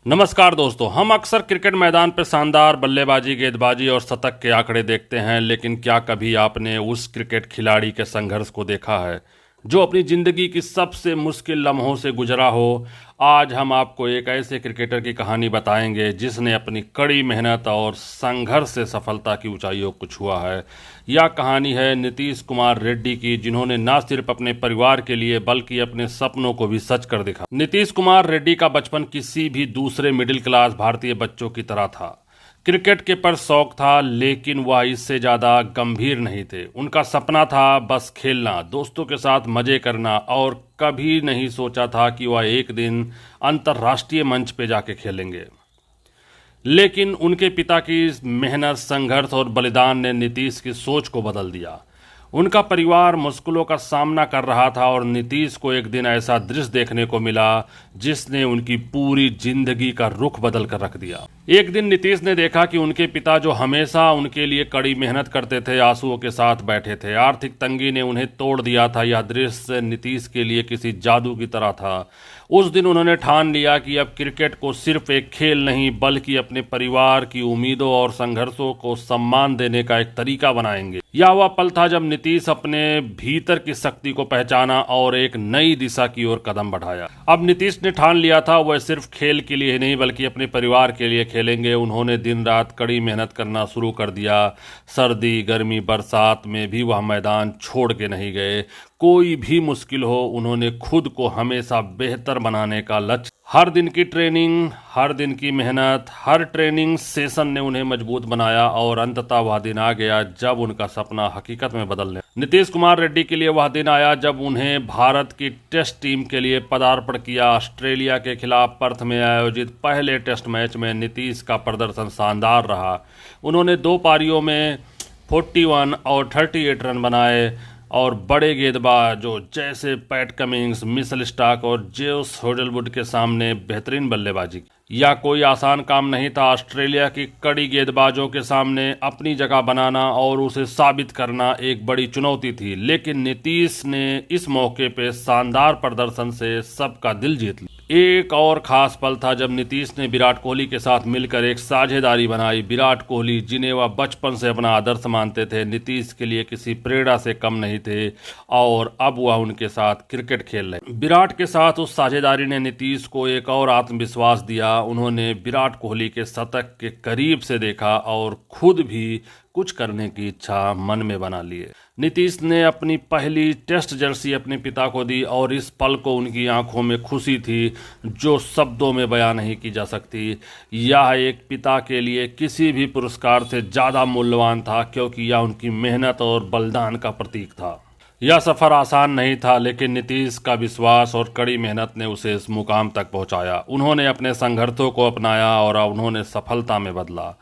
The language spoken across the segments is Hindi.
नमस्कार दोस्तों, हम अक्सर क्रिकेट मैदान पर शानदार बल्लेबाजी, गेंदबाजी और शतक के आंकड़े देखते हैं, लेकिन क्या कभी आपने उस क्रिकेट खिलाड़ी के संघर्ष को देखा है जो अपनी ज़िंदगी की सबसे मुश्किल लम्हों से गुजरा हो? आज हम आपको एक ऐसे क्रिकेटर की कहानी बताएंगे जिसने अपनी कड़ी मेहनत और संघर्ष से सफलता की ऊंचाइयों को छुआ है। यह कहानी है नीतीश कुमार रेड्डी की, जिन्होंने न सिर्फ अपने परिवार के लिए बल्कि अपने सपनों को भी सच कर दिखा। नीतीश कुमार रेड्डी का बचपन किसी भी दूसरे मिडिल क्लास भारतीय बच्चों की तरह था। क्रिकेट के पर शौक था, लेकिन वह इससे ज़्यादा गंभीर नहीं थे। उनका सपना था बस खेलना, दोस्तों के साथ मज़े करना, और कभी नहीं सोचा था कि वह एक दिन अंतर्राष्ट्रीय मंच पे जाके खेलेंगे। लेकिन उनके पिता की मेहनत, संघर्ष और बलिदान ने नीतीश की सोच को बदल दिया। उनका परिवार मुश्किलों का सामना कर रहा था और नीतीश को एक दिन ऐसा दृश्य देखने को मिला जिसने उनकी पूरी जिंदगी का रुख बदल कर रख दिया। एक दिन नीतीश ने देखा कि उनके पिता, जो हमेशा उनके लिए कड़ी मेहनत करते थे, आंसुओं के साथ बैठे थे। आर्थिक तंगी ने उन्हें तोड़ दिया था। यह दृश्य नीतीश के लिए किसी जादू की तरह था। उस दिन उन्होंने ठान लिया कि अब क्रिकेट को सिर्फ एक खेल नहीं, बल्कि अपने परिवार की उम्मीदों और संघर्षों को सम्मान देने का एक तरीका बनाएंगे। यह वह पल था जब नीतीश अपने भीतर की शक्ति को पहचाना और एक नई दिशा की ओर कदम बढ़ाया। अब नीतीश ने ठान लिया था वह सिर्फ खेल के लिए नहीं बल्कि अपने परिवार के लिए खेलेंगे। उन्होंने दिन रात कड़ी मेहनत करना शुरू कर दिया। सर्दी, गर्मी, बरसात में भी वह मैदान छोड़ के नहीं गए। कोई भी मुश्किल हो, उन्होंने खुद को हमेशा बेहतर बनाने का लक्ष्य। हर दिन की ट्रेनिंग, हर दिन की मेहनत, हर ट्रेनिंग सेशन ने उन्हें मजबूत बनाया और अंततः वह दिन आ गया जब उनका सपना हकीकत में बदलने। नीतीश कुमार रेड्डी के लिए वह दिन आया जब उन्हें भारत की टेस्ट टीम के लिए पदार्पण किया। ऑस्ट्रेलिया के खिलाफ पर्थ में आयोजित पहले टेस्ट मैच में नीतीश का प्रदर्शन शानदार रहा। उन्होंने 2 पारियों में 41 और 38 रन बनाए और बड़े गेंदबाजों जैसे पैट कमिंग्स, मिचेल स्टार्क और जेस हेजलवुड के सामने बेहतरीन बल्लेबाजी की। यह कोई आसान काम नहीं था। ऑस्ट्रेलिया की कड़ी गेंदबाजों के सामने अपनी जगह बनाना और उसे साबित करना एक बड़ी चुनौती थी, लेकिन नीतीश ने इस मौके पे शानदार प्रदर्शन से सबका दिल जीत लिया। एक और खास पल था जब नीतीश ने विराट कोहली के साथ मिलकर एक साझेदारी बनाई। विराट कोहली, जिन्हें वह बचपन से अपना आदर्श मानते थे, नीतीश के लिए किसी प्रेरणा से कम नहीं थे और अब वह उनके साथ क्रिकेट खेल रहे। विराट के साथ उस साझेदारी ने नीतीश को एक और आत्मविश्वास दिया। उन्होंने विराट कोहली के शतक के करीब से देखा और खुद भी कुछ करने की इच्छा मन में बना लिए। नीतीश ने अपनी पहली टेस्ट जर्सी अपने पिता को दी और इस पल को उनकी आंखों में खुशी थी जो शब्दों में बयां नहीं की जा सकती। यह एक पिता के लिए किसी भी पुरस्कार से ज़्यादा मूल्यवान था, क्योंकि यह उनकी मेहनत और बलिदान का प्रतीक था। यह सफ़र आसान नहीं था, लेकिन नीतीश का विश्वास और कड़ी मेहनत ने उसे इस मुकाम तक पहुंचाया। उन्होंने अपने संघर्षों को अपनाया और उन्होंने सफलता में बदला।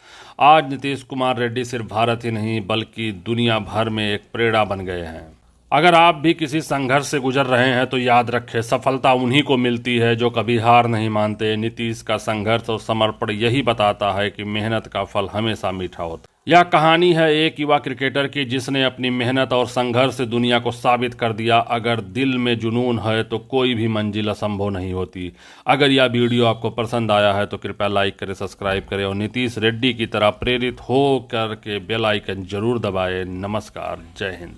आज नीतीश कुमार रेड्डी सिर्फ भारत ही नहीं बल्कि दुनिया भर में एक प्रेरणा बन गए हैं। अगर आप भी किसी संघर्ष से गुजर रहे हैं तो याद रखें, सफलता उन्हीं को मिलती है जो कभी हार नहीं मानते। नीतीश का संघर्ष और समर्पण यही बताता है कि मेहनत का फल हमेशा मीठा होता है। यह कहानी है एक युवा क्रिकेटर की जिसने अपनी मेहनत और संघर्ष से दुनिया को साबित कर दिया, अगर दिल में जुनून है तो कोई भी मंजिल असंभव नहीं होती। अगर यह वीडियो आपको पसंद आया है तो कृपया लाइक करें, सब्सक्राइब करें और नीतीश रेड्डी की तरह प्रेरित हो करके बेल आइकन जरूर दबाएं। नमस्कार, जय हिंद।